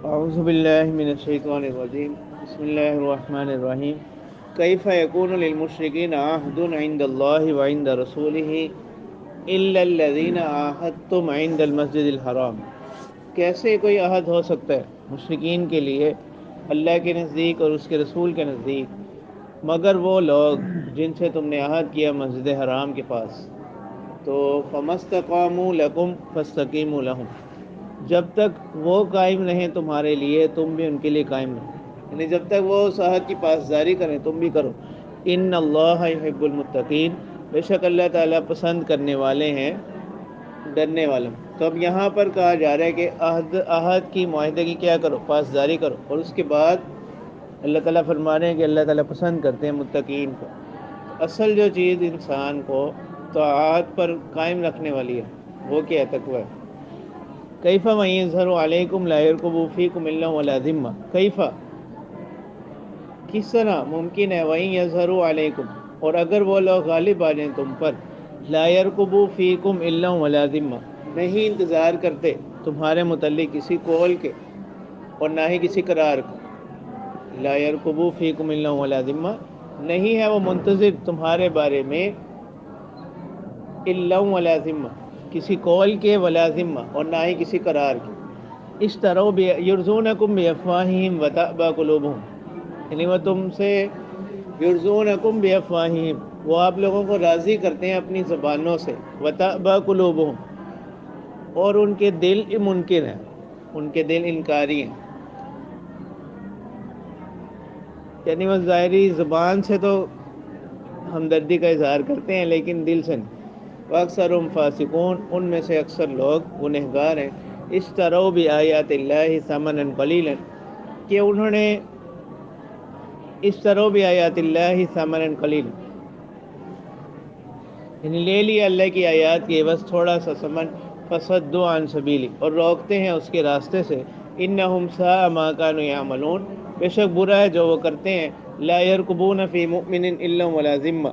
اعوذ باللہ من الشیطان الرجیم بسم اللہ الرحمن الرحیم کیف یکون للمشرکین عہد عند اللہ وعند رسولہ الا الذین عاہدتم عند المسجد الحرام۔ کیسے کوئی عہد ہو سکتا ہے مشرکین کے لیے اللہ کے نزدیک اور اس کے رسول کے نزدیک مگر وہ لوگ جن سے تم نے عہد کیا مسجد حرام کے پاس، تو فمستقاموا لکم فاستقیموا لہم، جب تک وہ قائم رہیں تمہارے لیے تم بھی ان کے لیے قائم رہو، یعنی جب تک وہ اس عہد کی پاسداری کریں تم بھی کرو۔ ان اللہ یحب المتقین، بے شک اللہ تعالیٰ پسند کرنے والے ہیں ڈرنے والوں۔ تو اب یہاں پر کہا جا رہا ہے کہ عہد کی معاہدے کی کیا کرو، پاسداری کرو، اور اس کے بعد اللہ تعالیٰ فرما رہے ہیں کہ اللہ تعالیٰ پسند کرتے ہیں متقین کو۔ اصل جو چیز انسان کو طاعات پر قائم رکھنے والی ہے وہ کیا ہے؟ تقوی ہے۔ کیفا وَإِن يَظْهَرُوا عَلَيْكُمْ لَا يَرْقُبُوا فِيكُمْ إِلًّا وَلَا ذِمَّةً، کیفا کس طرح ممکن ہے، وَإِن يَظْهَرُوا عَلَيْكُمْ، اور اگر وہ لوگ غالب آ جائیں تم پر، لَا يَرْقُبُوا فِيكُمْ إِلًّا وَلَا ذِمَّةً، نہیں انتظار کرتے تمہارے متعلق کسی قول کے اور نہ ہی کسی قرار کا۔ لا يرقبوا فيكم الا ولا ذمہ، نہیں ہے وہ منتظر تمہارے بارے میں الا ولا ذمہ، کسی قول کے، ولا ذمہ، اور نہ ہی کسی قرار کے۔ اشتروا یرضونکم بافواہہم وتأبى قلوبہم، یعنی وہ تم سے یرضونکم بافواہہم، وہ آپ لوگوں کو راضی کرتے ہیں اپنی زبانوں سے، وتأبى قلوبہم، اور ان کے دل منکر ہیں، ان کے دل انکاری ہیں، یعنی وہ ظاہری زبان سے تو ہمدردی کا اظہار کرتے ہیں لیکن دل سے نہیں۔ وَأَكْثَرُهُمْ فَاسِقُونَ، ان میں سے اکثر لوگ گنہگار ہیں۔ اشتروا بآیات اللہ ثمنا قلیلا، کہ انہوں نے اشتروا بآیات اللہ ثمنا قلیلا، یعنی لے لیا اللہ کی آیات کے عوض تھوڑا سا ثمن، فصدوا عن سبیلی، اور روکتے ہیں اس کے راستے سے۔ انہم ساء ما كانوا یعملون، بے شک برا ہے جو وہ کرتے ہیں۔ لا يرقبون فی مؤمن الا ولا ذمہ،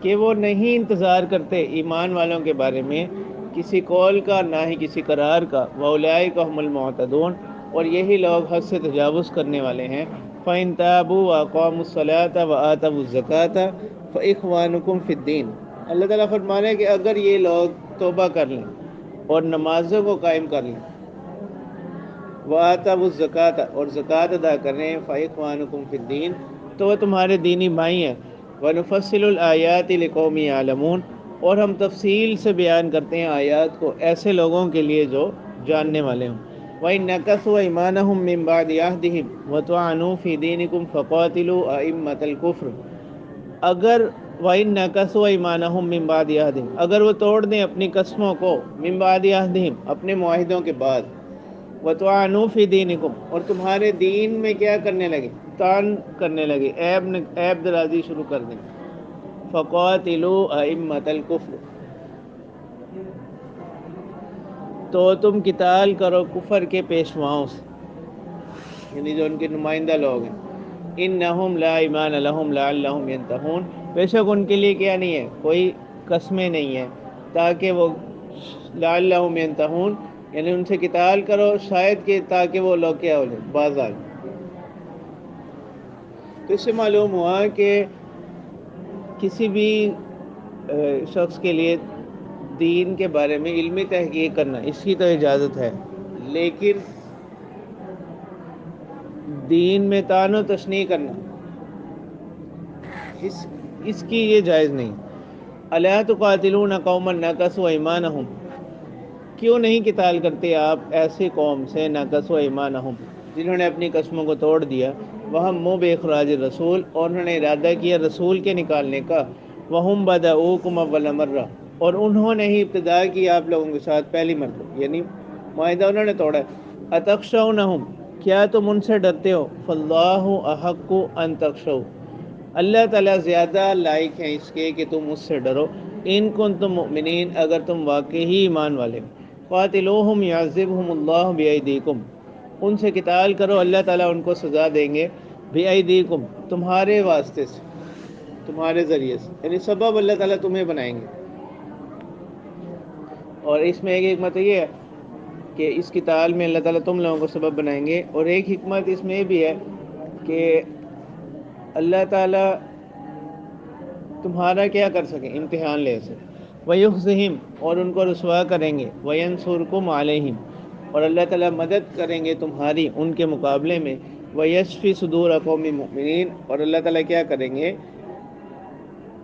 کہ وہ نہیں انتظار کرتے ایمان والوں کے بارے میں کسی قول کا نہ ہی کسی قرار کا۔ وَأُولَٰئِكَ هُمُ الْمُعْتَدُونَ، اور یہی لوگ حد سے تجاوز کرنے والے ہیں۔ فَإِن تَابُوا وَأَقَامُوا الصَّلَاةَ وَآتَوُا الزَّكَاةَ فَإِخْوَانُكُمْ فِي الدِّينِ، اللہ تعالیٰ فرما رہے ہیں کہ اگر یہ لوگ توبہ کر لیں اور نمازوں کو قائم کر لیں، وَآتَوُا الزَّكَاةَ، اور زکوٰۃ ادا کریں، فَإِخْوَانُكُمْ فِي الدِّينِ، تو وہ تمہارے دینی بھائی ہیں۔ وَنُفَصِّلُ الْآيَاتِ لِقَوْمٍ يَعْلَمُونَ، اور ہم تفصیل سے بیان کرتے ہیں آیات کو ایسے لوگوں کے لیے جو جاننے والے ہوں۔ وَإِن نَكَثُوا أَيْمَانَهُم مِّن بَعْدِ عَهْدِهِمْ وَطَعَنُوا فِي دِينِكُمْ فَقَاتِلُوا أَئِمَّةَ الْكُفْرِ، اگر وَإِن نَكَثُوا أَيْمَانَهُم مِّن بَعْدِ عَهْدِهِمْ، اگر وہ توڑ دیں اپنی قسموں کو، مِّن بَعْدِ عَهْدِهِمْ، اپنے معاہدوں کے بعد، وَطَعَنُوا فِي دِينِكُمْ، اور تمہارے دین میں کیا کرنے لگے، طعن کرنے لگے، عیب درازی شروع کر دیں، فَقَاتِلُوا أَئِمَّةَ الْكُفْرِ، تو تم قتال کرو کفر کے پیشواؤں سے، یعنی جو ان کے نمائندہ لوگ ہیں۔ اِنَّهُمْ لَا ایمان لَهُمْ لَعَلَّهُمْ يَنْتَهُونَ، بے شک ان کے لیے کیا نہیں ہے، کوئی قسمیں نہیں ہیں تاکہ وہ لَعَلَّهُمْ يَنْتَهُونَ، یعنی ان سے قتال کرو شاید کہ تاکہ وہ لوگ کیا ہو جائیں، باز آئیں۔ تو اس سے معلوم ہوا کہ کسی بھی شخص کے لیے دین کے بارے میں علمی تحقیق کرنا اس کی تو اجازت ہے، لیکن دین میں طعن و تشنیع کرنا اس کی یہ جائز نہیں۔ الا تقاتلون قوما نکثوا ایمانہم، کیوں نہیں قتال کرتے آپ ایسی قوم سے، نکثوا ایمانہم، جنہوں نے اپنی قسموں کو توڑ دیا، وہموا باخراج الرسول، اور انہوں نے ارادہ کیا رسول کے نکالنے کا، وہم بدؤکم اول مرہ، اور انہوں نے ہی ابتدا کی آپ لوگوں کے ساتھ پہلی مرتبہ، یعنی معاہدہ انہوں نے توڑا ہے۔ اتخشونہم، کیا تم ان سے ڈرتے ہو، فاللہ احق ان تخشوا، اللہ تعالیٰ زیادہ لائق ہیں اس کے کہ تم اس سے ڈرو، ان کنتم مؤمنین، اگر تم واقعی ایمان والے ہو۔ قاتلوہم یعذبہم اللہ بایدیکم، ان سے قتال کرو اللہ تعالیٰ ان کو سزا دیں گے، بایدیکم، تمہارے واسطے سے، تمہارے ذریعے سے، یعنی سبب اللہ تعالیٰ تمہیں بنائیں گے۔ اور اس میں ایک حکمت یہ ہے کہ اس قتال میں اللہ تعالیٰ تم لوگوں کو سبب بنائیں گے. اور ایک حکمت اس میں یہ بھی ہے کہ اللہ تعالیٰ تمہارا کیا کر سکیں، امتحان لے سکیں. وَيُخْزِهِمْ، اور ان کو رسوا کریں گے. وَيَنْصُرْكُمْ عَلَيْهِمْ، اور اللہ تعالیٰ مدد کریں گے تمہاری ان کے مقابلے میں. وَيَشْفِ صُدُورَ قَوْمٍ مُؤْمِنِينَ، اور اللہ تعالیٰ کیا کریں گے،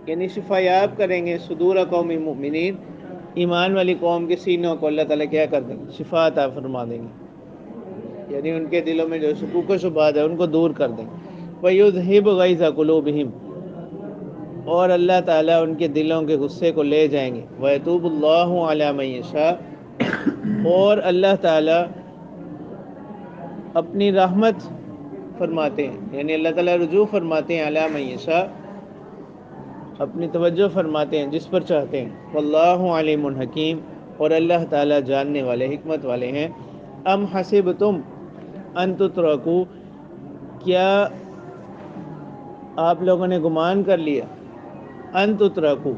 یعنی شفا یاب کریں گے صدور قوم مؤمنین، ایمان والی قوم کے سینوں کو اللہ تعالیٰ کیا کر دیں گے، شفا عطا فرما دیں گے، یعنی ان کے دلوں میں جو شکوک و شبہات ہے ان کو دور کر دیں گے. وَيُذْهِبْ غَيْظَ قُلُوبِهِمْ، اور اللہ تعالیٰ ان کے دلوں کے غصے کو لے جائیں گے. وَيَتُوبُ اللَّهُ عَلَى مَن يَشَاءُ، اور اللہ تعالیٰ اپنی رحمت فرماتے ہیں، یعنی اللہ تعالیٰ رجوع فرماتے ہیں علی من یشاء، اپنی توجہ فرماتے ہیں جس پر چاہتے ہیں. واللہ علیم حکیم، اور اللہ تعالیٰ جاننے والے حکمت والے ہیں. ام حسبتم ان تترکوا، کیا آپ لوگوں نے گمان کر لیا، ان تترکوا،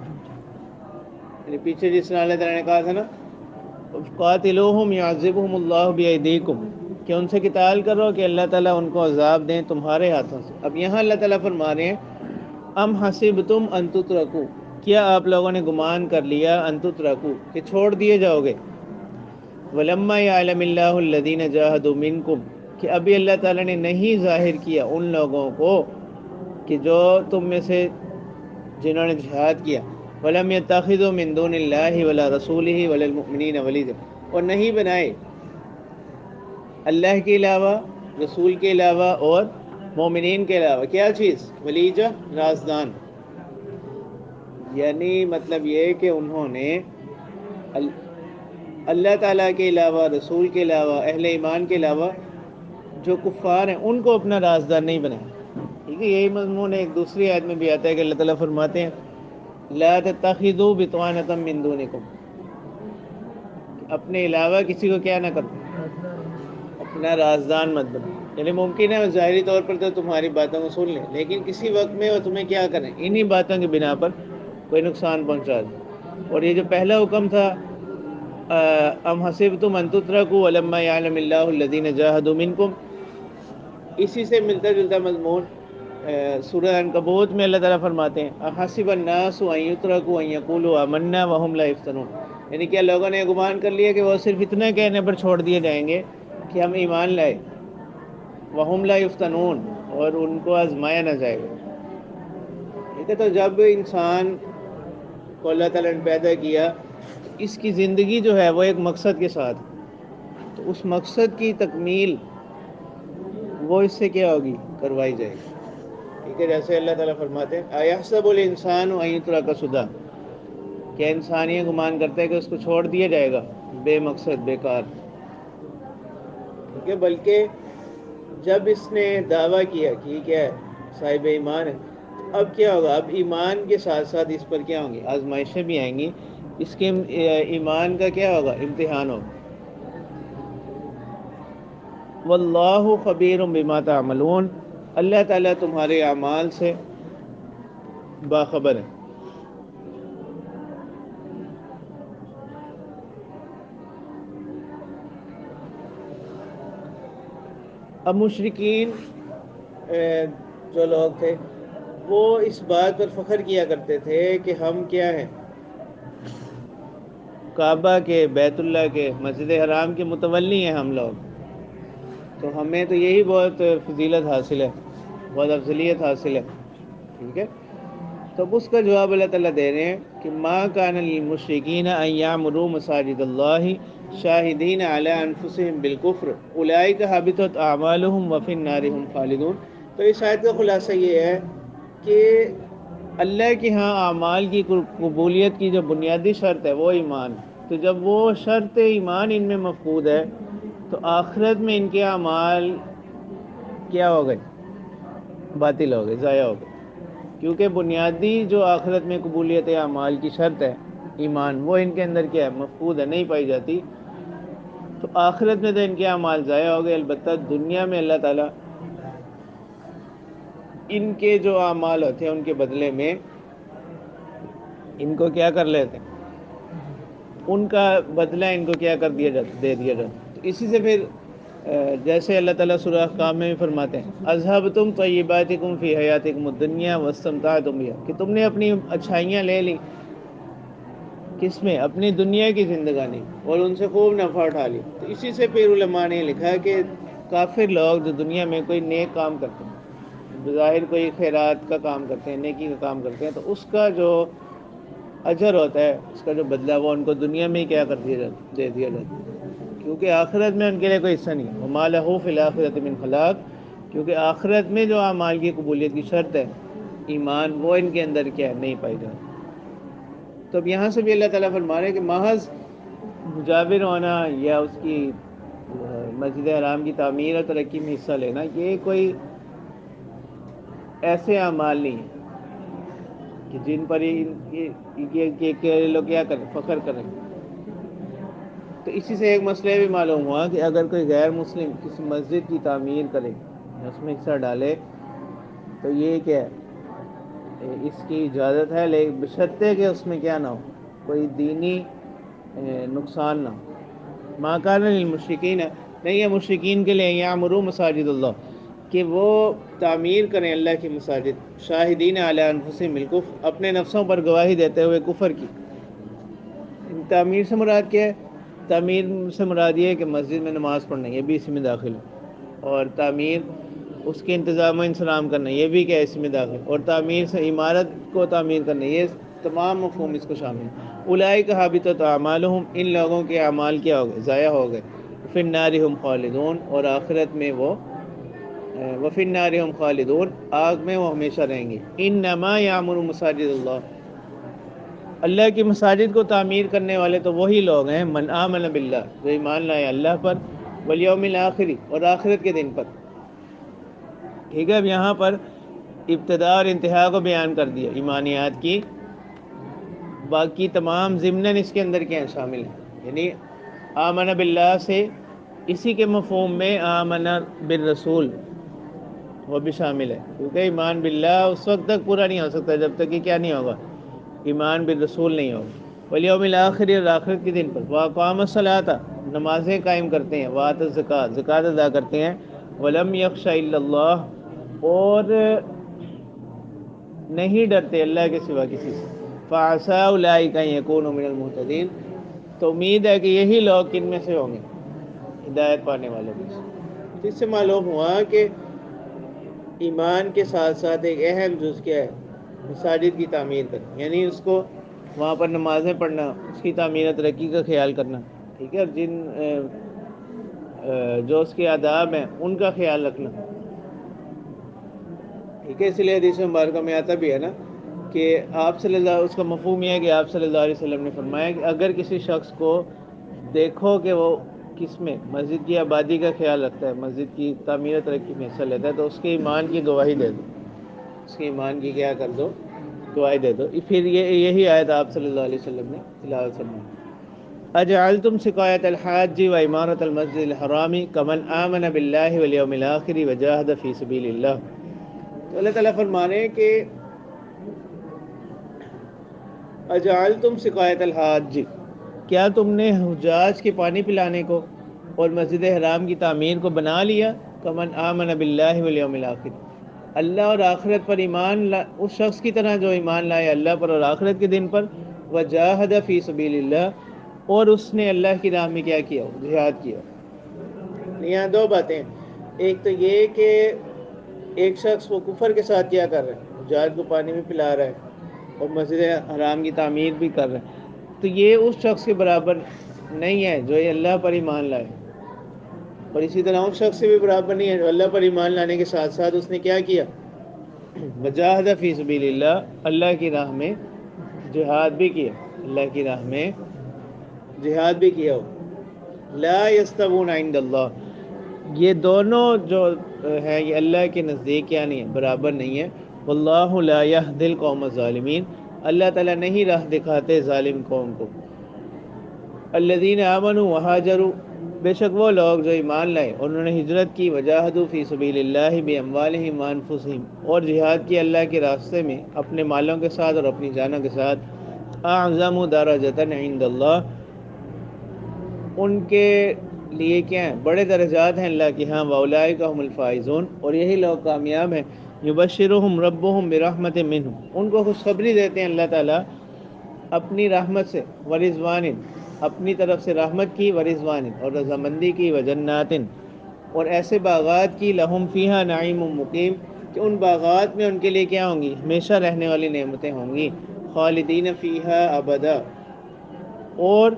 یعنی پیچھے جس طرح اللہ تعالیٰ نے کہا تھا نا قاتلوہم یعذبہم اللہ بایدیکم، کہ ان سے قتال کرو کہ اللہ تعالیٰ ان کو عذاب دیں تمہارے ہاتھوں سے. اب یہاں اللہ تعالیٰ فرما رہے ہیں ام حسبتم ان تترکوا، کیا آپ لوگوں نے گمان کر لیا ان تترکوا، کہ چھوڑ دیے جاؤ گے. ولما یعلم اللہ الذین جاہدوا منکم، کہ ابھی اللہ تعالیٰ نے نہیں ظاہر کیا ان لوگوں کو کہ جو تم میں سے جنہوں نے جہاد کیا. ولم یتخذوا من دون اللہ ولا رسولہ ولا المؤمنین ولیجا، اور نہیں بنائے اللہ کے علاوہ، رسول کے علاوہ اور مومنین کے علاوہ کیا چیز، ولیجہ، رازدان. یعنی مطلب یہ کہ انہوں نے اللہ تعالیٰ کے علاوہ، رسول کے علاوہ، اہل ایمان کے علاوہ جو کفار ہیں ان کو اپنا رازدار نہیں بنایا. ٹھیک ہے، یہی مضمون ایک دوسری آیت میں بھی آتا ہے کہ اللہ تعالیٰ فرماتے ہیں لا تتخذوا بطانة من دونکم، اپنے علاوہ کسی کو کیا نہ کرو، اپنا رازدان مت بنو. یعنی ممکن ہے ظاہری طور پر تو تمہاری باتوں کو سن لیں، لیکن کسی وقت میں وہ تمہیں کیا کریں، انہی باتوں کی بنا پر کوئی نقصان پہنچا دیں. اور یہ جو پہلا حکم تھا ام حسبتم ان تترکوا ولما یعلم اللہ الذین جاہدوا منکم، اسی سے ملتا جلتا مضمون سورہ عنکبوت میں اللہ تعالیٰ فرماتے ہیں احسب الناس ان یترکوا ان یقولوا آمنا وهم لا یفتنون، یعنی کیا لوگوں نے گمان کر لیا کہ وہ صرف اتنا کہنے پر چھوڑ دیے جائیں گے کہ ہم ایمان لائے، وهم لا یفتنون، اور ان کو آزمایا نہ جائے گا. ٹھیک ہے، تو جب انسان کو اللہ تعالیٰ نے پیدا کیا اس کی زندگی جو ہے وہ ایک مقصد کے ساتھ، تو اس مقصد کی تکمیل وہ اس سے کیا ہوگی، کروائی جائے گی. ٹھیک ہے، جیسے اللہ تعالیٰ فرماتے ہیں ایحسب الانسان ان یترک سدی، کیا انسان یہ گمان کرتا ہے کہ اس کو چھوڑ دیا جائے گا بے مقصد، بیکار. ٹھیک ہے، بلکہ جب اس نے دعویٰ کیا کہ کیا ہے، صاحب ایمان ہے، اب کیا ہوگا، اب ایمان کے ساتھ ساتھ اس پر کیا ہوں گی، آزمائشیں بھی آئیں گی، اس کے ایمان کا کیا ہوگا، امتحان ہوگا. واللہ خبیر بما تعملون، اللہ تعالیٰ تمہارے اعمال سے باخبر ہے. اب مشرکین جو لوگ تھے وہ اس بات پر فخر کیا کرتے تھے کہ ہم کیا ہیں، کعبہ کے، بیت اللہ کے، مسجد حرام کے متولی ہیں ہم لوگ، تو ہمیں تو یہی بہت فضیلت حاصل ہے، بہت افضلیت حاصل ہے. ٹھیک ہے، تو اس کا جواب اللہ تعالیٰ دے رہے ہیں کہ ما کان للمشرکین ان یعمروا مساجد اللہ شاہدین علی انفسہم بالکفر اولئک حبطت اعمالہم وفی النار ہم خالدون. تو اس آیت کا خلاصہ یہ ہے کہ اللہ کے ہاں اعمال کی قبولیت کی جو بنیادی شرط ہے وہ ایمان. تو جب وہ شرط ایمان ان میں مفقود ہے تو آخرت میں ان کے اعمال کیا ہو گئے، باطل ہو گئے، ضائع ہو گئے، کیونکہ بنیادی جو آخرت میں قبولیت اعمال کی شرط ہے ایمان، وہ ان کے اندر کیا ہے، مفقود ہے، نہیں پائی جاتی. تو آخرت میں تو ان کے اعمال ضائع ہو گئے. البتہ دنیا میں اللہ تعالیٰ ان کے جو اعمال ہوتے ہیں ان کے بدلے میں ان کو کیا کر لیتے ہیں، ان کا بدلہ ان کو کیا کر دیا جاتا، دے دیا جاتا۔ تو اسی سے پھر جیسے اللہ تعالیٰ سورہ احقاف میں بھی فرماتے ہیں اذھبتم طیباتکم فی حیاتکم الدنیا واستمتعتم بہا، کہ تم نے اپنی اچھائیاں لے لی کس میں، اپنی دنیا کی زندگانی، اور ان سے خوب نفع اٹھا لی۔ تو اسی سے پھر علماء نے لکھا کہ کافر لوگ جو دنیا میں کوئی نیک کام کرتے ہیں، بظاہر کوئی خیرات کا کام کرتے ہیں، نیکی کا کام کرتے ہیں، تو اس کا جو اجر ہوتا ہے، اس کا جو بدلہ، وہ ان کو دنیا میں ہی کیا کر دیا جاتا، دے دیا جاتا ہے، کیونکہ آخرت میں ان کے لیے کوئی حصہ نہیں ہے۔ وما لہ فی الآخرۃ من خلاق، کیونکہ آخرت میں جو اعمال کی قبولیت کی شرط ہے ایمان، وہ ان کے اندر کیا ہے، نہیں پائی جاتی۔ تو اب یہاں سے بھی اللہ تعالیٰ فرما رہے ہیں کہ محض مجاور ہونا یا اس کی مسجد حرام کی تعمیر اور ترقی میں حصہ لینا، یہ کوئی ایسے اعمال نہیں ہیں کہ جن پر یہ لوگ کیا کریں، فخر کریں۔ تو اسی سے ایک مسئلہ بھی معلوم ہوا کہ اگر کوئی غیر مسلم کسی مسجد کی تعمیر کرے، اس میں حصہ ڈالے، تو یہ کیا ہے، اس کی اجازت ہے، لیکن بشرطے کہ اس میں کیا نہ ہو، کوئی دینی نقصان نہ ہو۔ ما کان للمشرکین، نہیں ہے مشرکین کے لیے، یعمروا مساجد اللہ، کہ وہ تعمیر کریں اللہ کی مساجد، شاہدین علی انفسہم بالکفر، اپنے نفسوں پر گواہی دیتے ہوئے کفر کی۔ تعمیر سے مراد کیا ہے؟ تعمیر سے مراد یہ ہے کہ مسجد میں نماز پڑھنا، یہ بھی اسی میں داخل ہے، اور تعمیر اس کے انتظام و انسلام کرنا، یہ بھی کیا ہے، اس میں داخل، اور تعمیر سے عمارت کو تعمیر کرنا، یہ تمام مفہوم اس کو شامل ہے۔ اولئک حبطت اعمالہم، ان لوگوں کے اعمال کیا ہو گئے، ضائع ہو گئے، فی النار ہم خالدون، اور آخرت میں وہ وفی النار ہم خالدون، آگ میں وہ ہمیشہ رہیں گے۔ انما یعمر مساجد اللہ، اللہ کی مساجد کو تعمیر کرنے والے تو وہی لوگ ہیں، من آمن باللہ، جو ایمان لائے اللہ پر، والیوم الآخر، اور آخرت کے دن پر۔ ٹھیک ہے، اب یہاں پر ابتدا اور انتہا کو بیان کر دیا ایمانیات کی، باقی تمام ضمناً اس کے اندر کیا شامل ہیں، یعنی آمن باللہ سے اسی کے مفہوم میں آمن بالرسول وہ بھی شامل ہے، کیونکہ ایمان باللہ اس وقت تک پورا نہیں ہو سکتا جب تک کہ کیا نہیں ہوگا، ایمان بالرسول نہیں ہوگا۔ والیوم الآخر، اور آخرت کے دن پر، واقام الصلاۃ، نمازیں قائم کرتے ہیں، وآت الزکوٰۃ، زکوٰۃ ادا کرتے ہیں، ولم یخش الا اللہ، اور نہیں ڈرتے اللہ کے سوا کسی سے، فعسى اولئک ان یکونوا من المہتدین، تو امید ہے کہ یہی لوگ کن میں سے ہوں گے، ہدایت پانے والوں میں سے۔ اس سے معلوم ہوا کہ ایمان کے ساتھ ساتھ ایک اہم جز کیا ہے، مساجد کی تعمیر کرنا، یعنی اس کو وہاں پر نمازیں پڑھنا، اس کی تعمیر و ترقی کا خیال کرنا، ٹھیک ہے، جن جو اس کے آداب ہیں ان کا خیال رکھنا، ٹھیک ہے۔ اس لیے حدیث مبارکہ میں آتا بھی ہے نا کہ آپ صلی اللہ، اس کا مفہوم یہ ہے کہ آپ صلی اللہ علیہ وسلم نے فرمایا کہ اگر کسی شخص کو دیکھو کہ وہ کس میں مسجد کی آبادی کا خیال رکھتا ہے، مسجد کی تعمیر و ترقی میں حصہ لیتا ہے، تو اس کے ایمان کی گواہی دے دو، اس کے ایمان کی کیا کر دو، گواہی دے دو۔ پھر یہی آیت آپ صلی اللہ علیہ وسلم نے تلاوت فرمائی، اجعلتم سقایۃ الحاج و عمارۃ المسجد الحرام کمن آمن باللہ والیوم الآخر وجاہد فی سبیل اللہ۔ تو اللہ تعالیٰ فرما رہے ہیں کہ اجعلتم سقایۃ الحاج، کیا تم نے حجاج کے پانی پلانے کو اور مسجد حرام کی تعمیر کو بنا لیا، کمن آمن باللہ والیوم الآخر، اللہ اور آخرت پر ایمان اس شخص کی طرح جو ایمان لائے اللہ پر اور آخرت کے دن پر، وجاہد فی سبیل اللہ، اور اس نے اللہ کی راہ میں کیا کیا، جہاد کیا۔ یہاں دو باتیں، ایک تو یہ کہ ایک شخص وہ کفر کے ساتھ کیا کر رہا ہے، حجاج کو پانی میں پلا رہا ہے اور مسجد حرام کی تعمیر بھی کر رہا ہے، تو یہ اس شخص کے برابر نہیں ہے جو یہ اللہ پر ایمان لائے، اور اسی طرح اس شخص سے بھی برابر نہیں ہے جو اللہ پر ایمان لانے کے ساتھ ساتھ اس نے کیا کیا، وجاہد فی سبیل اللہ، اللہ کی راہ میں جہاد بھی کیا، اللہ کی راہ میں جہاد بھی کیا ہو۔ لا یستوون عند اللہ، یہ دونوں جو ہے یہ اللہ کے نزدیک کیا نہیں ہے، برابر نہیں ہے۔ واللہ لا یہدی القوم الظالمین، اللہ تعالیٰ نہیں راہ دکھاتے ظالم قوم کو۔ الذین آمنوا وہاجروا، بے شک وہ لوگ جو ایمان لائے اور انہوں نے ہجرت کی، وجاہدوا فی سبیل اللہ باموالہم وانفسہم، اور جہاد کی اللہ کے راستے میں اپنے مالوں کے ساتھ اور اپنی جانوں کے ساتھ، اعظم درجۃ عند اللہ، ان کے لیے کیا ہیں؟ بڑے درجات ہیں اللہ کے ہاں، واولئک هم الفائزون، اور یہی لوگ کامیاب ہیں۔ یبشرہم ربہم برحمت منہ، ان کو خوشخبری دیتے ہیں اللہ تعالیٰ اپنی رحمت سے، ورضوان، اپنی طرف سے رحمت کی، ورضوان اور رضامندی کی، وجنات اور ایسے باغات کی، لہم فیہا نعیم مقیم کہ ان باغات میں ان کے لیے کیا ہوں گی؟ ہمیشہ رہنے والی نعمتیں ہوں گی، خالدین فیہا ابدا۔ اور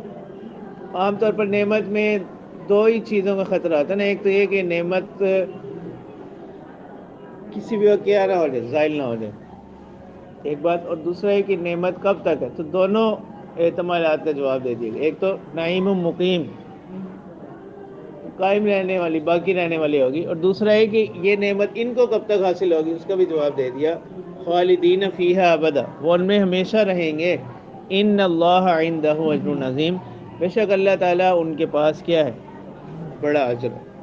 عام طور پر نعمت میں دو ہی چیزوں کا خطرہ ہوتا ہے نا، ایک تو یہ کہ نعمت کسی بھی وقت کیا نہ ہو جائے، زائل نہ ہو جائے، ایک بات، اور دوسرا ہے کہ نعمت کب تک ہے۔ تو دونوں احتمالات کا جواب دے دیے گا، ایک تو نعیم مقیم، قائم رہنے والی، باقی رہنے والی ہوگی، اور دوسرا ہے کہ یہ نعمت ان کو کب تک حاصل ہوگی، اس کا بھی جواب دے دیا، خالدین فیہا ابدا، وہ ان میں ہمیشہ رہیں گے۔ ان اللہ عندہ اجر عظیم، بے شک اللہ تعالیٰ ان کے پاس کیا ہے؟ بڑا اجر ہے۔